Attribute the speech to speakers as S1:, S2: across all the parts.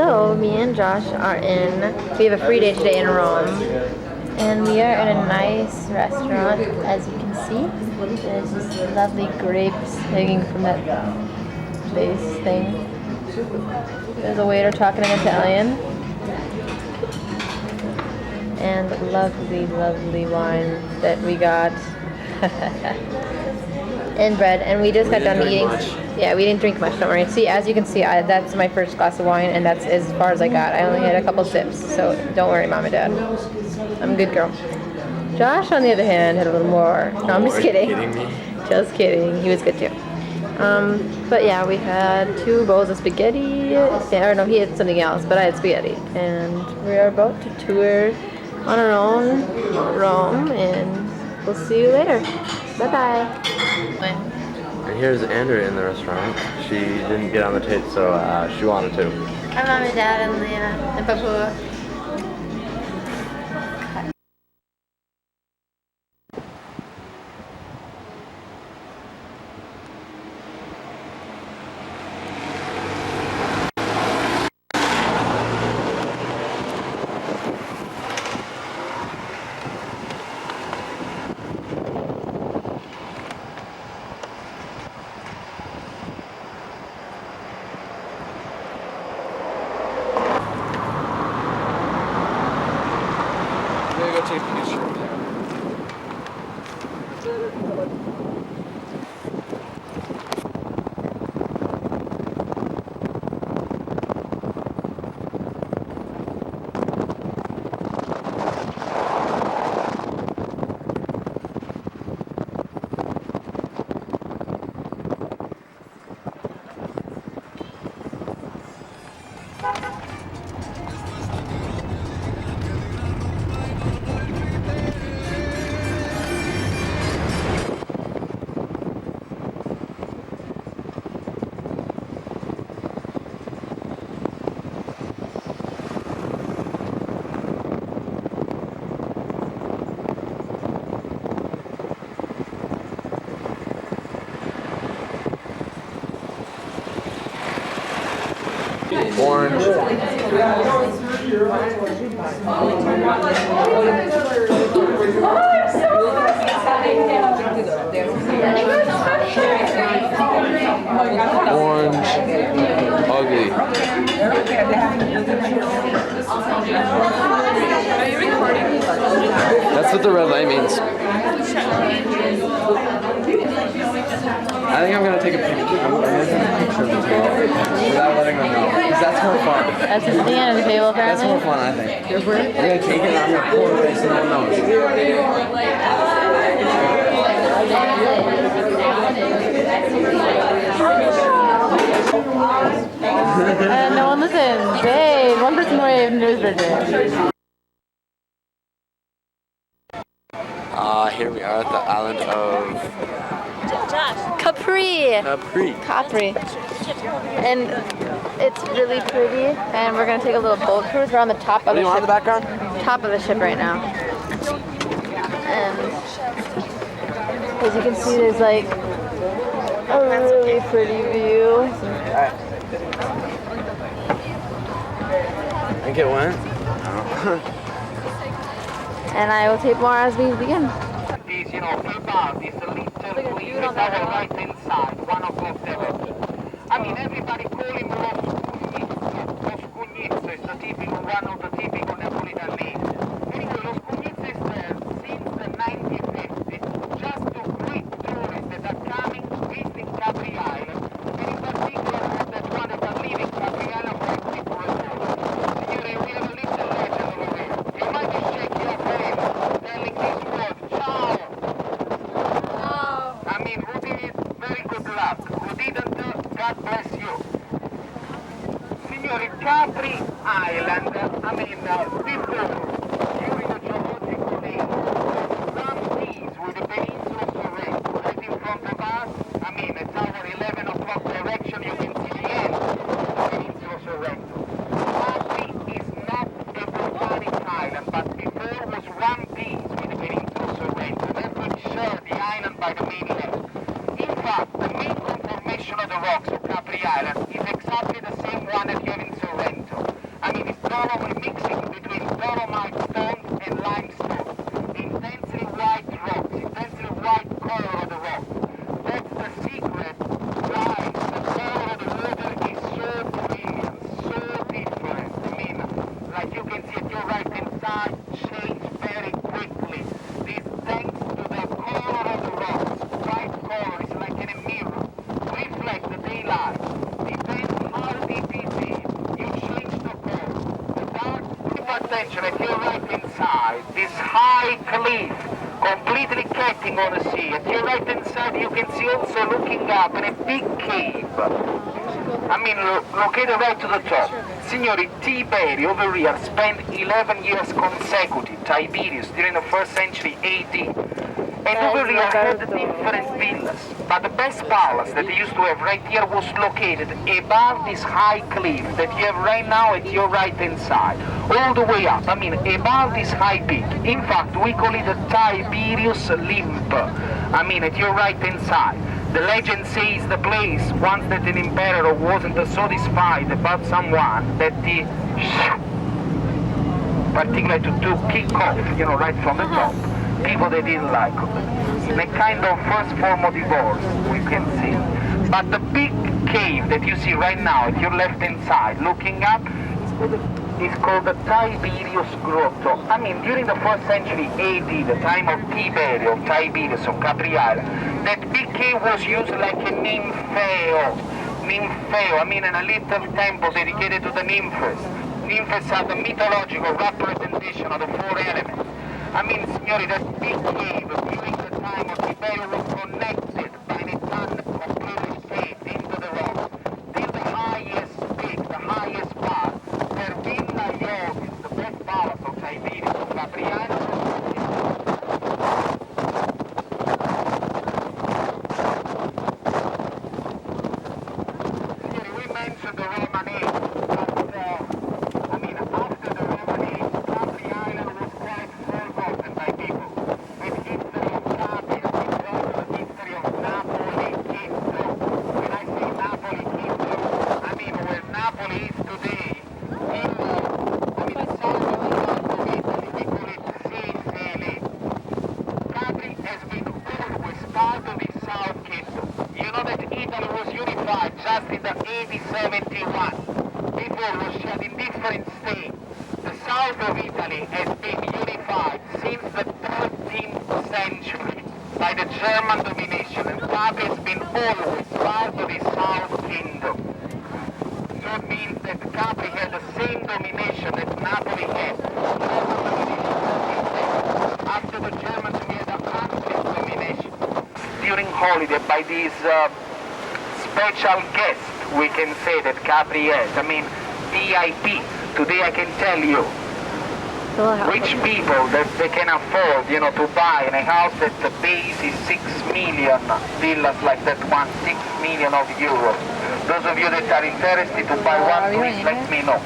S1: So, me and Josh are we have a free day today in Rome. And we are in a nice restaurant, as you can see. There's just lovely grapes hanging from that base thing. There's a waiter talking in Italian. And lovely, lovely wine that we got. And bread, and we just got done eating. Yeah, we didn't drink much, don't worry. See, as you can see, that's my first glass of wine, and that's as far as I got. I only had a couple sips, so don't worry, Mom and Dad. I'm a good girl. Josh, on the other hand, had a little more. No, I'm just kidding. Just kidding. He was good too. But yeah, we had 2 bowls of spaghetti. Or no, he had something else, but I had spaghetti. And we are about to tour on our own Rome, and we'll see you later. Bye-bye.
S2: And here's Andrea in the restaurant. She didn't get on the tape, so she wanted to.
S1: Hi, Mom and Dad, and Leah, and Papa.
S3: Take a picture.
S2: Orange. Orange. Ugly.
S4: Are you recording?
S2: That's what the red light means. I think I'm gonna take a picture. I'm gonna take a picture of the table without letting them know, because that's more fun.
S1: That's the end of the table,
S2: That's
S1: apparently.
S2: more fun, I think. I'm gonna take it and I'm gonna pour it so no one knows.
S1: And no one listens. Hey, one person waved and it was Bridget.
S2: Here we are at the island of
S1: Capri. And it's really pretty. And we're gonna take a little boat cruise. We're on the top of the ship.
S2: the background?
S1: Top of the ship right now. And as you can see, there's like a really pretty view.
S2: Alright. I think it went.
S1: And I will tape more as we begin.
S5: This, fill bar, this little queen with our right hand side, 1 o'clock direction. I mean, everybody call him Los Cugnizzo. Los Cugnizzo is the typical, one of the typical Neapolitan names. Anyway, Los Cugnizzo is there since the 1950s, just to greet tourists that are coming to visit Capri Island, and in particular that one that are leaving Capri Island for a quick resort. Signore, we have a little legend over here. You might shake your hand, telling this word, ciao. I mean, who did it? Very good luck. Who didn't? God bless you. Signori, Capri Island, I mean, before, during the geological age, some seas with the peninsula of Sorrento, as in front of us, I mean, at our 11 o'clock direction, you can see the end of the peninsula of Sorrento. Capri is not a volcanic island, but before was one piece with the peninsula of Sorrento. That would share the island by the mainland. In fact, the main conformation of the rocks of Capri Island is exactly the same one that you have in Sorrento. dolomite mixing between dolomite stones and limestone. Intensely white rocks, intensely white color of the rock. That's the secret why the color of the water is so brilliant, so different. I mean, like you can see at your right hand side, change very quickly. This thanks to the color of the rocks. White color is like in a mirror. Reflect the daylight. Depends how deep it is. You change the color. The dark, keep attention at your right hand side. This high cliff, completely catching on the sea. At your right hand side you can see also looking up in a big cave. I mean, located right to the top. Signori, Tiberio over here spent 11 years consecutive, Tiberius, during the 1st century AD. And over here had different villas. But the best palace that they used to have right here was located above this high cliff that you have right now at your right hand side. All the way up, I mean, above this high peak. In fact, we call it the Tiberius Limb. I mean, at your right hand side. The legend says the place, once that an emperor wasn't satisfied about someone, that he particularly to kick off, you know, right from the top, people they didn't like. In a kind of first form of divorce, we can see. But the big cave that you see right now at your left hand side, looking up, is called the Tiberius Grotto. I mean, during the 1st century AD, the time of Tiberius of Capri Island, that big cave was used like a nympheo, I mean, in a little temple dedicated to the nymphs. Nymphs are the mythological representation of the 4 elements. I mean, signori, that big cave during the time of Tiberius was connected by a tunnel completely paved into the rock till the highest peak, the highest part, where Villa Iogis, the best palace of Tiberius of Capri Island, we mentioned the Roman age, but I mean, after the Roman age, Capri Island was quite forgotten by people. With history of Capri, the history of Napoli, Kintro. When I say Napoli, Kintro, I mean where Napoli is today. South of Italy, we call it Sicily. Capri has been always part of the South Kingdom. You know that Italy was unified just in the AD 71. Before was shared in different states. The south of Italy has been unified since the 13th century by the German domination, and Capri has been always part of the South Kingdom. So it means that Capri had the same domination that Napoli had. After the Germans we had a complete domination. During holiday by these special guests, we can say that Capri has. I mean, VIP. Today I can tell you, rich people that they can afford, you know, to buy in a house that the base is 6 million, villas like that one, 6 million of euros. Those of you that are interested to buy one, please let me know.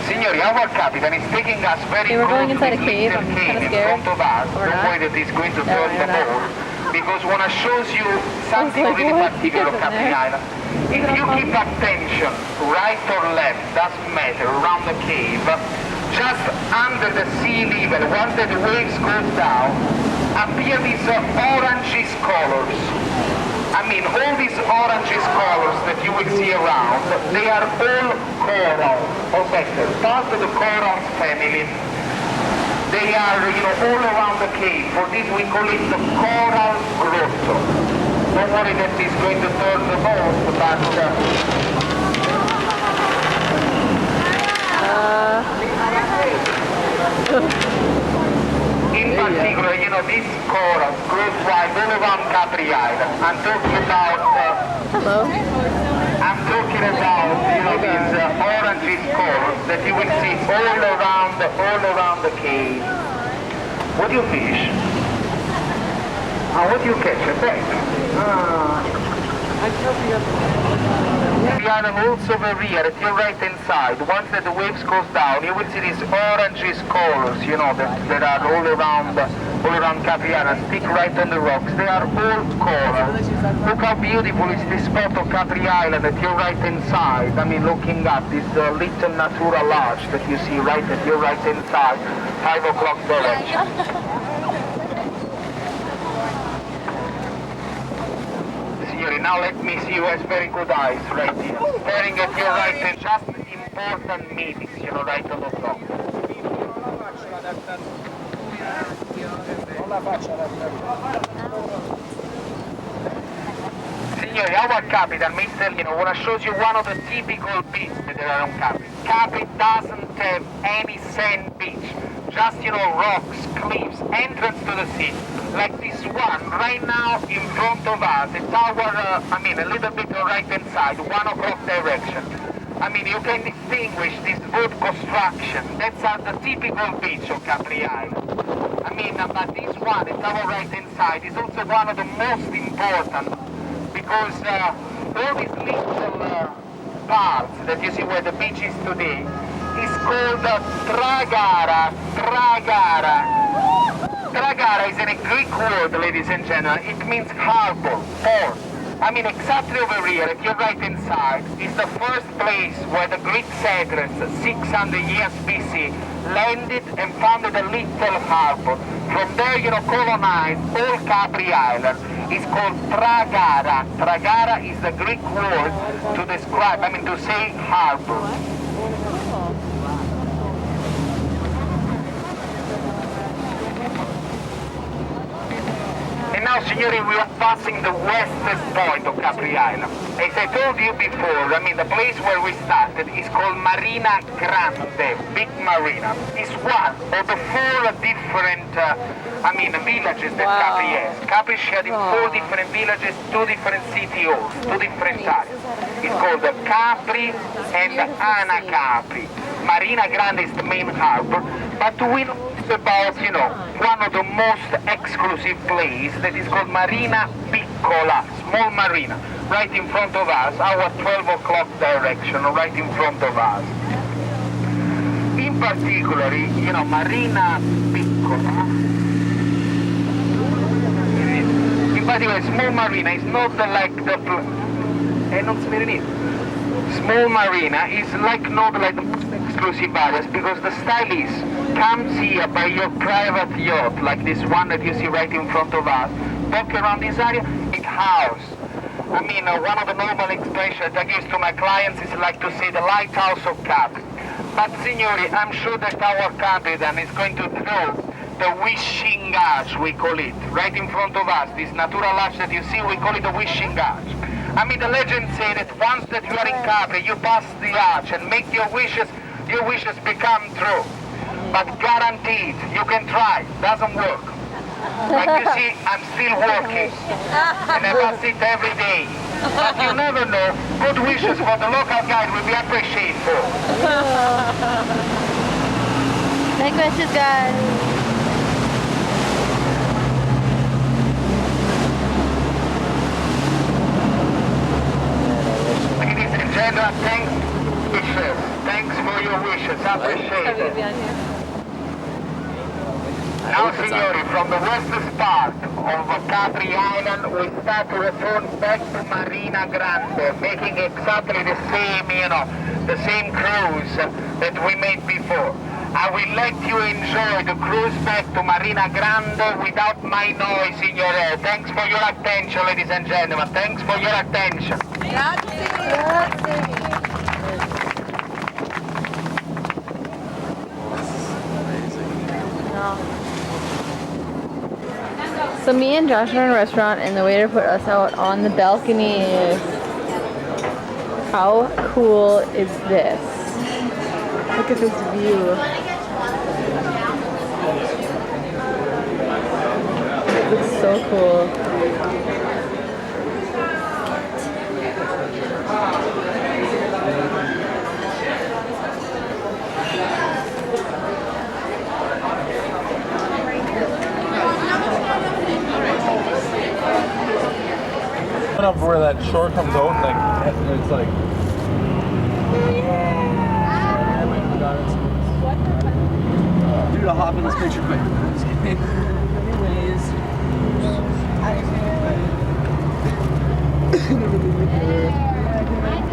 S5: Signori, our captain is taking us very
S1: we're going
S5: close
S1: inside
S5: to
S1: a cave. I'm
S5: little
S1: kind of
S5: cave in
S1: scared.
S5: front of us.
S1: Or
S5: Don't
S1: not.
S5: worry that he's going to
S1: No,
S5: turn the
S1: you're not.
S5: ball. Because when I shows you something
S1: like,
S5: really
S1: what?
S5: particular of
S1: Isn't
S5: Capri
S1: there?
S5: Island, if you keep attention, right or left, doesn't matter, around the cave, just under the sea level, once the waves go down, appear these orangish colors. I mean, all these orangish colors that you will see around, they are all coral, or better, part of the coral family. They are, you know, all around the cave. For this we call it the coral grotto. Don't worry that it's going to turn the boat, but in particular, you know, these corals grow wide all around Capri Island. I'm talking about,
S1: Hello.
S5: you know, these orange corals that you will see all around the cave. What do you fish? What do you catch? A bat? Capri Island also over here at your right hand side. Once that the waves goes down, you will see these oranges colors, you know, that are all around Capri Island, stick right on the rocks. They are all coral. Look how beautiful is this spot of Capri Island at your right hand side. I mean, looking up this little natural arch that you see right at your right hand side, 5 o'clock direction. Now let me see who has very good eyes right here. Staring at your right and just important meetings, you know, right on the top. Signori, our capital, Mr. Lino, wanna show you one of the typical beaches that are on Capri. Capri doesn't have any sand beach. Just, you know, rocks, cliffs, entrance to the sea. Like this one right now in front of us. It's our, a little bit on right hand side, 1 o'clock direction. I mean, you can distinguish this wood construction. That's the typical beach of Capri Island. I mean, but this one, it's our right hand side, is also one of the most important because all these little parts that you see where the beach is today is called Tragara. Tragara is a Greek word, ladies and gentlemen. It means harbor, port. I mean, exactly over here, at your right-hand side, is the first place where the Greek settlers, 600 years BC, landed and founded a little harbor. From there, you know, colonized all Capri Island. It's called Tragara. Tragara is the Greek word to describe, to say harbor. Now, signori, we are passing the western point of Capri Island. As I told you before, the place where we started is called Marina Grande, Big Marina. It's one of the 4 different, villages that Capri has. Capri shared in 4 different villages, 2 different city halls, 2 different areas. It's called Capri and Anacapri. Marina Grande is the main harbor, but we know about, one of the most exclusive places that is called Marina Piccola, small marina, right in front of us, our 12 o'clock direction, right in front of us. In particular, Marina Piccola, in particular, small marina is not like the, small marina is not like the most exclusive areas because the style is comes here by your private yacht, like this one that you see right in front of us, walk around this area, big house. One of the normal expressions I give to my clients is like to say the lighthouse of Capri. But signori, I'm sure that our captain is going to throw the wishing arch, we call it, right in front of us. This natural arch that you see, we call it the wishing arch. The legends say that once that you are in Capri, you pass the arch and make your wishes become true. But guaranteed, you can try, doesn't work. Like you see, I'm still working, and I pass it every day. But you never know, good wishes for the local guide will be appreciated for.
S1: Make wishes, guys.
S5: Ladies and gentlemen, thanks for your wishes, I appreciate it. Now, signori, from the western part of Capri Island, we start to return back to Marina Grande, making exactly the same, the same cruise that we made before. I will let you enjoy the cruise back to Marina Grande without my noise in your ear. Thanks for your attention, ladies and gentlemen. Thanks for your attention.
S1: So me and Josh are in a restaurant and the waiter put us out on the balcony. How cool is this? Look at this view. It's so cool.
S3: Up where that shore comes out, like it's like Dude, I'll hop in this picture quick. Just kidding. Anyways.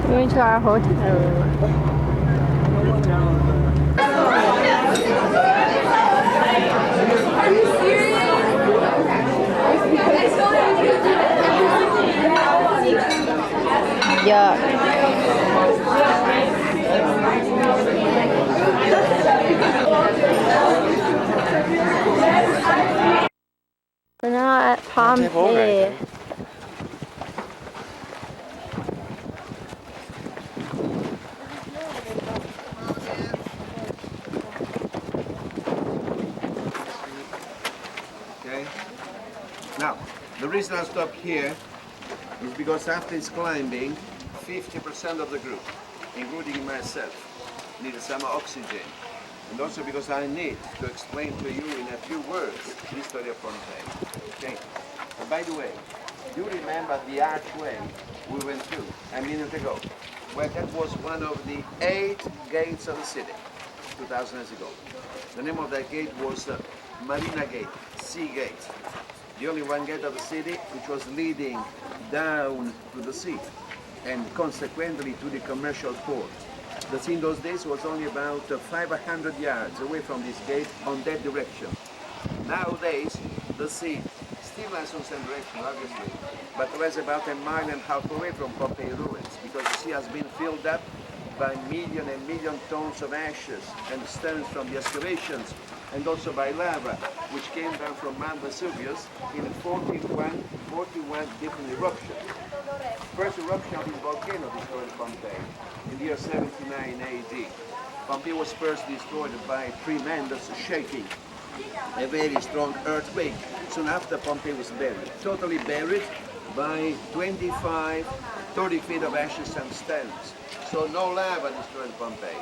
S1: Going to our hotel. Yeah. We're now at Pompeii.
S4: Okay. Now, the reason I stopped here is because after this climbing, 50% of the group, including myself, needed some oxygen. And also because I need to explain to you in a few words the history of Pompeii. Okay. And by the way, you remember the archway we went through a minute ago? Well, that was one of the 8 gates of the city 2,000 years ago. The name of that gate was Marina Gate, Sea Gate. The only one gate of the city which was leading down to the sea and consequently to the commercial port. The sea in those days was only about 500 yards away from this gate on that direction. Nowadays, the sea still lies on the same direction, obviously, but lies about 1.5 miles away from Pompeii ruins because the sea has been filled up by million and million tons of ashes and stones from the excavations, and also by lava, which came down from Mount Vesuvius in 41 different eruptions. First eruption of this volcano destroyed Pompeii in the year 79 AD. Pompeii was first destroyed by tremendous shaking, a very strong earthquake. Soon after, Pompeii was buried, totally buried by 25, 30 feet of ashes and stones. So no lava destroyed Pompeii,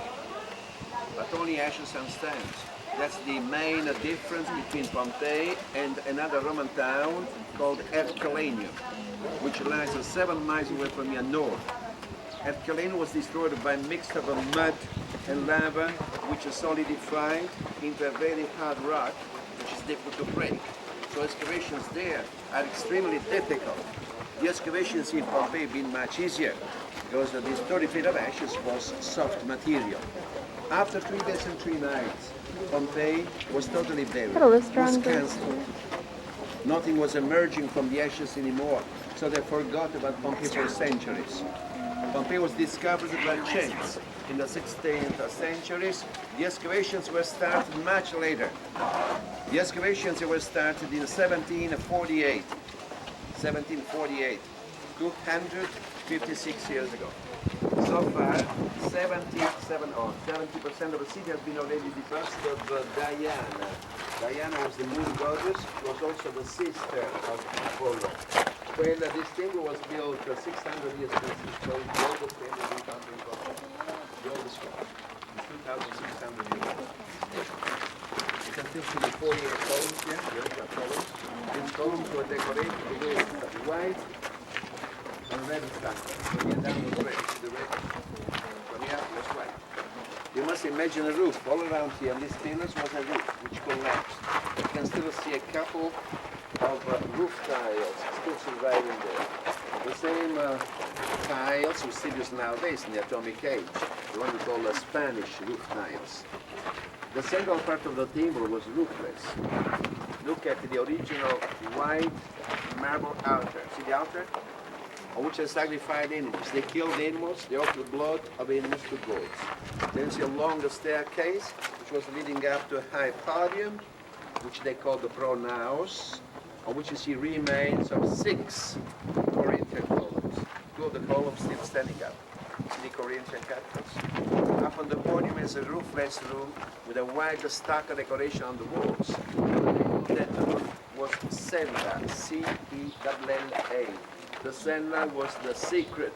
S4: but only ashes and stones. That's the main difference between Pompeii and another Roman town called Herculaneum, which lies 7 miles away from here north. Herculaneum was destroyed by a mixture of mud and lava, which is solidified into a very hard rock, which is difficult to break. So excavations there are extremely difficult. The excavations in Pompeii have been much easier, because these 30 feet of ashes was soft material. After 3 days and 3 nights, Pompeii was totally buried, was cancelled. Nothing was emerging from the ashes anymore, so they forgot about Pompeii for centuries. Pompeii was discovered by chance in the 16th century. The excavations were started much later. The excavations were started in 1748. 256 years ago. So far, 70% of the city has been already the bust of Diana. Diana was the moon goddess, was also the sister of Apollo. When this temple was built 600 years ago, so the oldest temple in the country in Pompeii. The oldest one. It's 2,600 years old. You can still see the 48 columns here, the original columns. These columns were decorated with white and red stuff. From here down was red, the red. From here was white. You must imagine a roof all around here, and these pillars was a roof which collapsed. You can still see a couple of roof tiles still surviving there. The same tiles we still use nowadays in the atomic age, the one we call the Spanish roof tiles. The central part of the temple was roofless. Look at the original white marble altar. See the altar? On which they sacrificed animals. They killed animals, they offered blood of animals to gods. Then you see a longer staircase, which was leading up to a high podium, which they called the pronaos, on which you see remains of 6 Corinthian columns. 2 of the columns still standing up. See the Corinthian capitals. Up on the podium is a roofless room with a white stucco decoration on the walls. That room was cella, C-E-L-L-A. The cella was the secret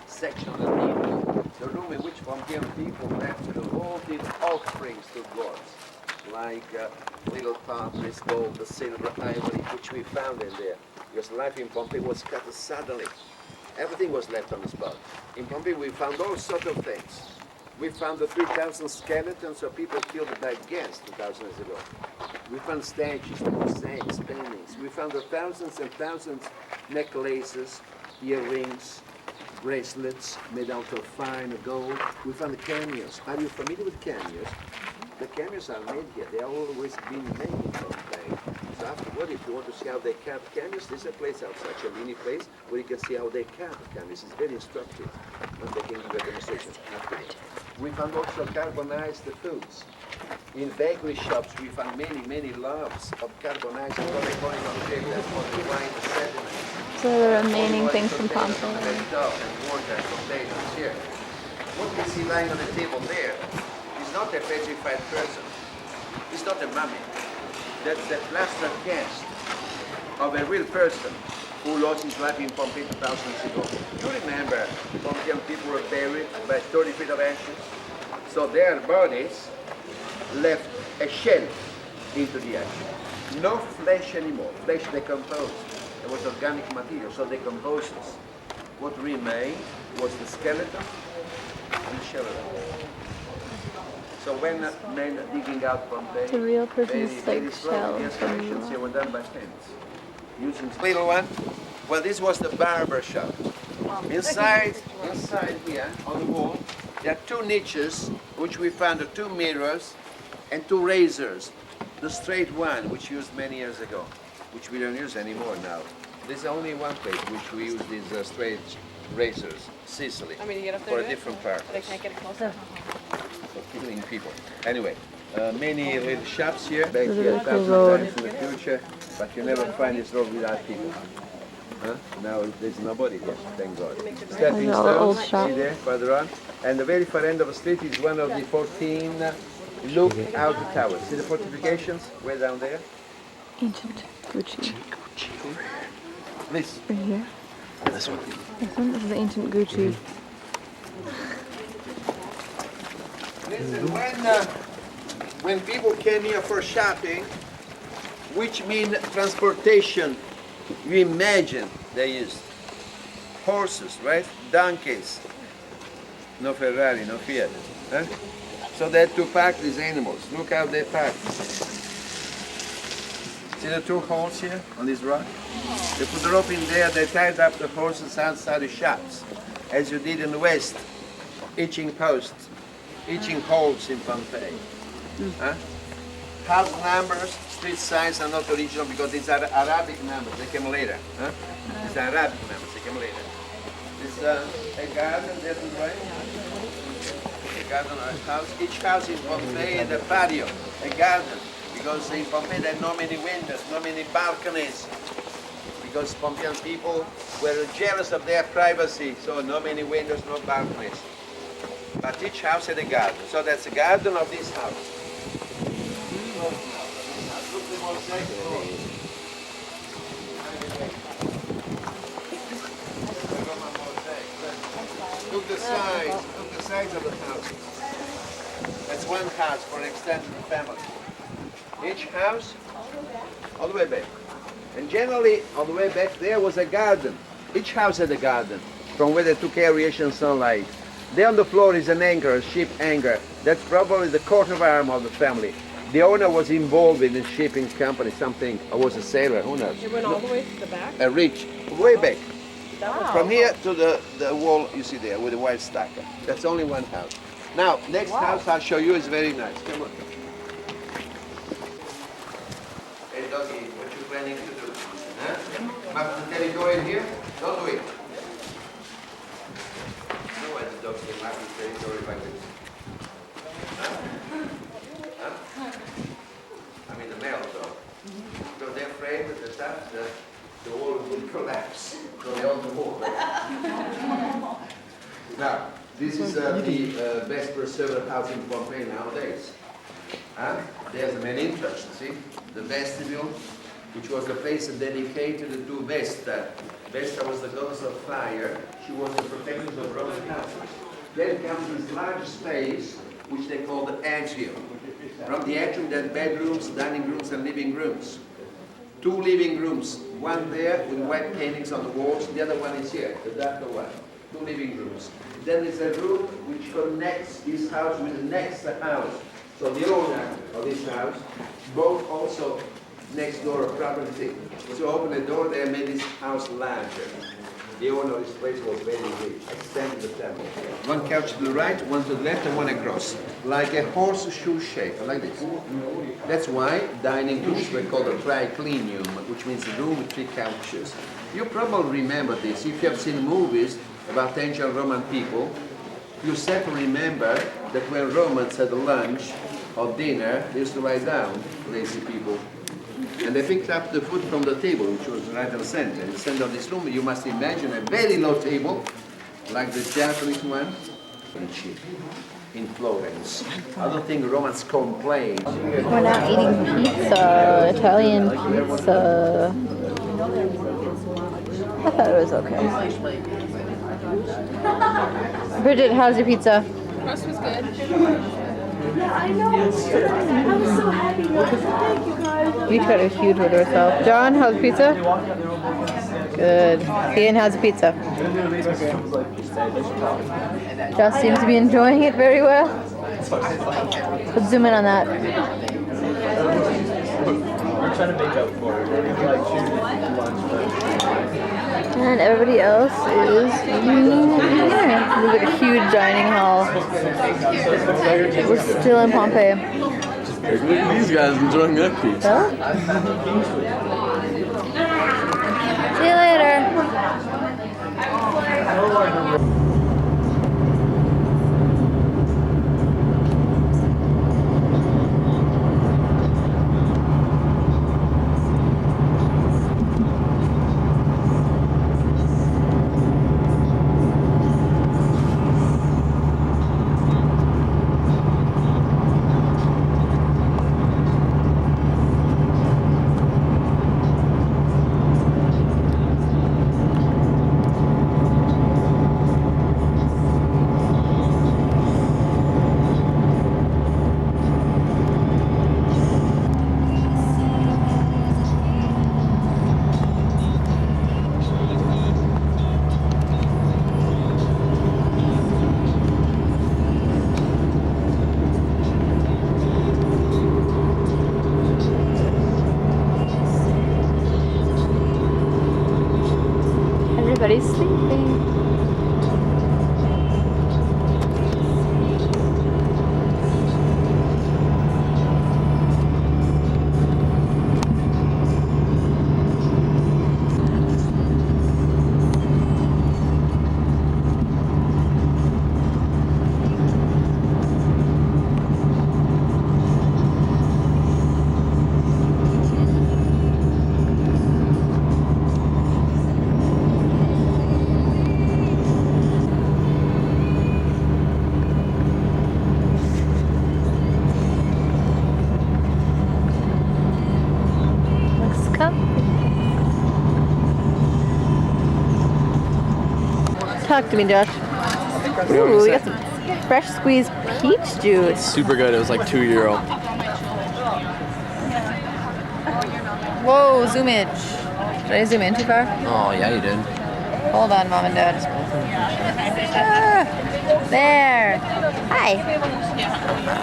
S4: section of the temple, the room in which Pompeian people left devoted offerings to gods, like little potteries, gold, the silver, ivory, which we found in there. Because life in Pompeii was cut suddenly. Everything was left on the spot. In Pompeii, we found all sorts of things. We found the 3,000 skeletons of people killed by gas 2,000 years ago. We found statues, mosaics, paintings. We found the thousands and thousands necklaces, earrings, bracelets made out of fine gold. We found the cameos. Are you familiar with cameos? The cameos are made here. They have always been made in Pompeii. So afterward, if you want to see how they carve cameos, there's a place outside, a mini place, where you can see how they carve cameos. It's very instructive. And they can give you a demonstration afterward. We found also carbonized foods. In bakery shops, we found many, many loaves of carbonized polyconic shape. That's what we wine sediment.
S6: So the remaining things from Pompeii.
S4: And water and potatoes here. What we see lying on the table there is not a petrified person. It's not a mummy. That's the plaster cast of a real person who lost his life in Pompeii 2,000 years ago. You remember, Pompeian people were buried by 30 feet of ashes. So their bodies left a shell into the ash. No flesh anymore. Flesh decomposed. It was organic material, so decomposes. What remained was the skeleton and the shell. So when men digging out Pompeii,
S6: The real person's
S4: very
S6: like
S4: slowly,
S6: shell
S4: the
S6: from
S4: excavations here were done by hands. Using little one. Well, this was the barber shop. Inside here on the wall, there are two niches, which we found 2 mirrors and 2 razors. The straight one, which used many years ago, which we don't use anymore now. There's only one place which we use these straight razors, Sicily, for a different purpose.
S1: But I can't get it closer.
S4: For killing people. Anyway, many little shops here, back
S6: There's a
S4: here,
S6: really cool
S4: 1,000
S6: road.
S4: times in the future, but you never find this road without people. Huh? Now there's nobody here, thank God. Stepping
S6: There's all the old
S4: stones,
S6: shops.
S4: see there, further on. And the very far end of the street is one of the 14 look-out towers. See the fortifications way down there?
S6: Ancient Gucci.
S4: This.
S6: Right here.
S4: This one.
S6: This one. This is ancient Gucci.
S4: Listen, when people came here for shopping, which mean transportation, you imagine they used horses, right? Donkeys. No Ferrari, no Fiat. Huh? So they had to pack these animals. Look how they pack. See the 2 holes here on this rock? They put the rope in there, they tied up the horses outside the shops, as you did in the West, itching posts, itching holes in Pompeii. Huh? House numbers, street signs are not original because these are Arabic numbers, they came later. Huh? These are Arabic numbers, they came later. This is a garden there to the right. A garden or a house. Each house in Pompeii had a patio, a garden. Because in Pompeii there are not many windows, not many balconies. Because Pompeian people were jealous of their privacy, so no many windows, no balconies. But each house had a garden, so that's the garden of this house. Look the size of the houses. That's one house for an extended family. Each house, all the way back. And generally, on the way back there was a garden. Each house had a garden, from where they took aeration sunlight. There on the floor is an anchor, a ship anchor. That's probably the coat of arms of the family. The owner was involved in the shipping company, something, or was a sailor, who knows?
S1: It went all the way to the back?
S4: A rich, way back.
S1: Wow.
S4: From here to the wall you see there with the white stacker. That's only one house. Now, next house I'll show you is very nice. Come on. Hey doggy, what you planning to do? Huh? Map the territory here? Don't do it. No why the dogs will map the territory like this. Huh? Huh? I mean the male dog. Because they're afraid that the wall will collapse. So they all move. Now, this is the best preserved house in Pompeii nowadays. There's the main entrance, see? The vestibule, which was the place dedicated to Vesta. Vesta was the goddess of fire. She was the protector of Roman Catholics. Then comes this large space, which they call the atrium. From the atrium, there are bedrooms, dining rooms, and living rooms. Two living rooms, one there with white paintings on the walls, the other one is here, the darker one. Two living rooms. Then there's a room which connects this house with the next house. So the owner of this house, both also next door property. So open the door, they made this house larger. The owner of this place was very rich, extended the temple. One couch to the right, one to the left, and one across. Like a horseshoe shape, like this. That's why dining rooms were called a triclinium, which means a room with three couches. You probably remember this. If you have seen movies about ancient Roman people, you certainly remember that when Romans had lunch or dinner, they used to lie down, lazy people. And they picked up the food from the table, which was right in the center. In the center of this room, you must imagine a very low table, like the Japanese one, in Florence. I don't think Romans complained.
S1: We're now eating pizza, Italian pizza. I thought it was okay. Bridget, how's your pizza?
S6: Crust was good. I know. I was so happy. Thank you guys.
S1: We tried a huge one herself. John, how's the pizza? Good. Ian, how's the pizza? Josh seems to be enjoying it very well. Let's zoom in on that.
S3: We're trying to make up for it. We're like shooting lunch.
S1: And everybody else is eating here. Looks like a huge dining hall. We're still in Pompeii.
S2: Look at these guys enjoying their pizza.
S1: See you later. Everybody's sleeping. Talk to me, Josh. Ooh, we got some fresh squeezed peach juice.
S2: Super good. It was like €2.
S1: Whoa, zoom in. Did I zoom in too far?
S2: Oh yeah, you did.
S1: Hold on, Mom and Dad. Ah, there. Hi.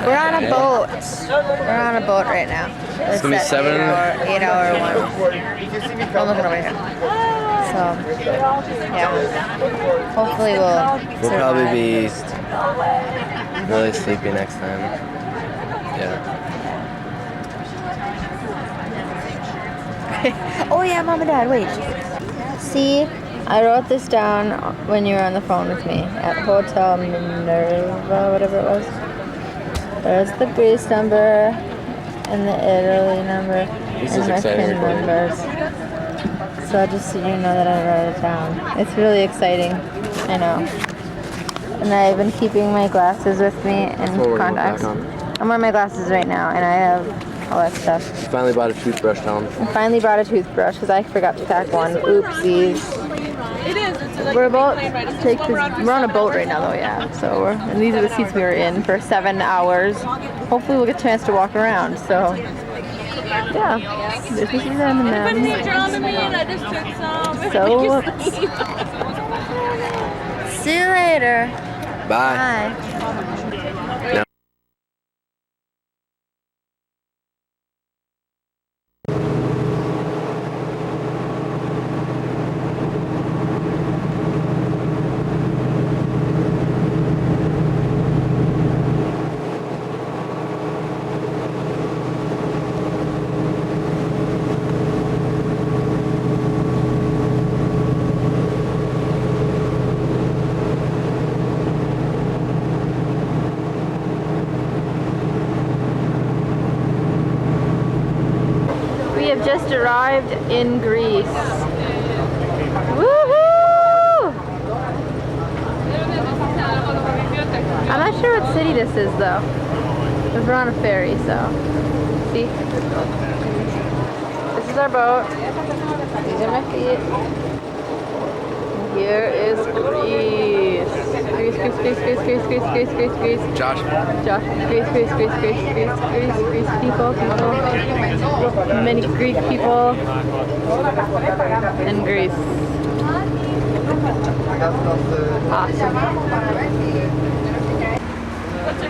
S1: We're on a boat. We're on a boat right now.
S2: It's gonna be
S1: 8-hour one. I'm looking over here. So, yeah. Hopefully we'll survive.
S2: Probably be really sleepy next time. Yeah.
S1: Oh yeah, Mom and Dad, wait. See, I wrote this down when you were on the phone with me at Hotel Minerva, whatever it was. There's the Greece number and the Italy number
S2: This
S1: and
S2: is
S1: my
S2: exciting
S1: PIN
S2: recording.
S1: numbers. So just so you know that I wrote it down. It's really exciting, I know. And I've been keeping my glasses with me and
S2: what we're gonna
S1: contacts.
S2: put back on.
S1: I'm wearing my glasses right now, and I have all that stuff.
S2: Finally bought a toothbrush down.
S1: I finally brought a toothbrush because I forgot to pack one. Oopsies.
S6: It is. It's like
S1: We're about
S6: plane ride.
S1: to take this. We're on a boat right now, though, yeah. So and these are the seats we were in for 7 hours. Hopefully, we'll get a chance to walk around. So Yeah. There's pieces of M&M's. So, see you later.
S2: Bye.
S1: Bye. We have just arrived in Greece. Woohoo! I'm not sure what city this is though. Because we're on a ferry, so. See? This is our boat. These are my feet. And here is Greece. Greece, Greece, Greece, Greece, Greece, Greece, Greece, Greece, Greece.
S2: Josh.
S1: Josh, Greece, Greece, Greece, Greece, Greece, Greece, Greece people, come on. Many Greek people in Greece. Awesome.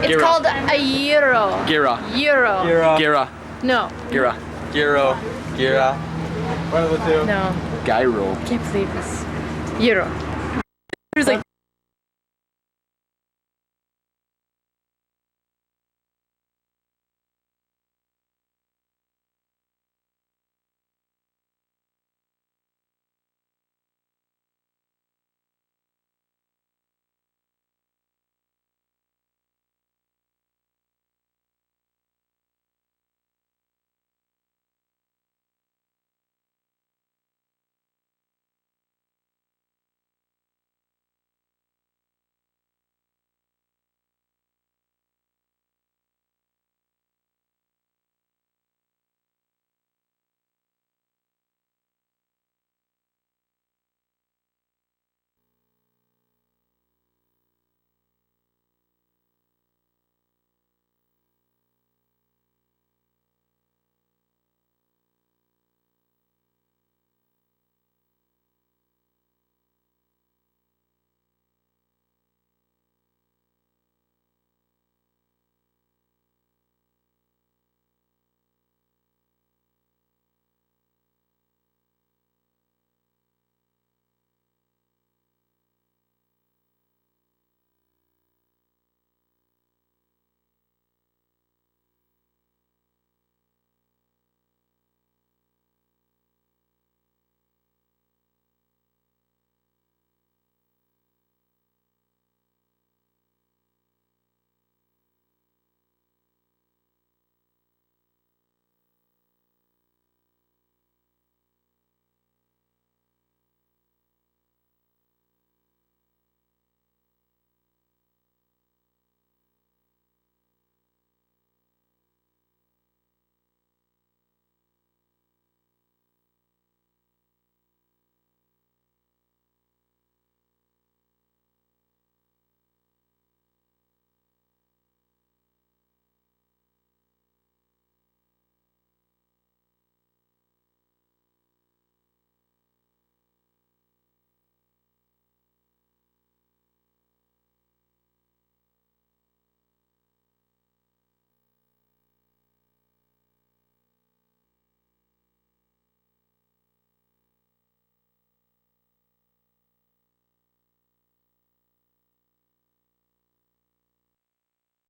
S1: It's called a euro.
S3: Gira.
S1: Euro.
S3: Gira.
S1: No.
S3: Gira.
S2: Giro. Gira. One of the two.
S1: No.
S3: Gyro.
S1: Can't believe this. Euro. There's like